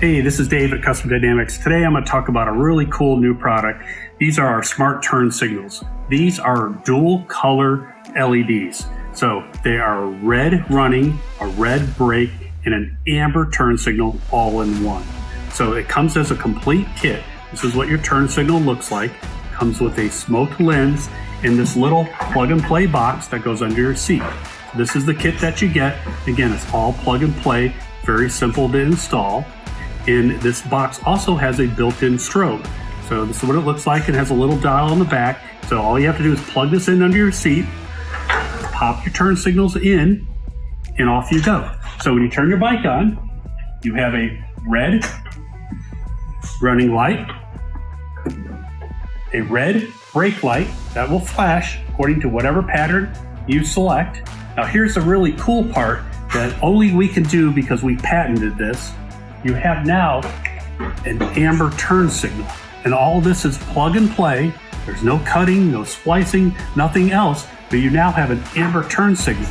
Hey, this is Dave at Custom Dynamics. Today I'm going to talk about a really cool new product. These are our smart turn signals. These are dual color LEDs. So they are a red running, a red brake, and an amber turn signal all in one. So it comes as a complete kit. This is what your turn signal looks like. It comes with a smoked lens and this little plug and play box that goes under your seat. This is the kit that you get. Again, it's all plug and play, very simple to install. And this box also has a built-in strobe. So this is what it looks like. It has a little dial on the back. So all you have to do is plug this in under your seat, pop your turn signals in, and off you go. So when you turn your bike on, you have a red running light, a red brake light that will flash according to whatever pattern you select. Now here's the really cool part that only we can do because we patented this. You have now an amber turn signal, and all of this is plug and play. There's no cutting, no splicing, nothing else, but you now have an amber turn signal.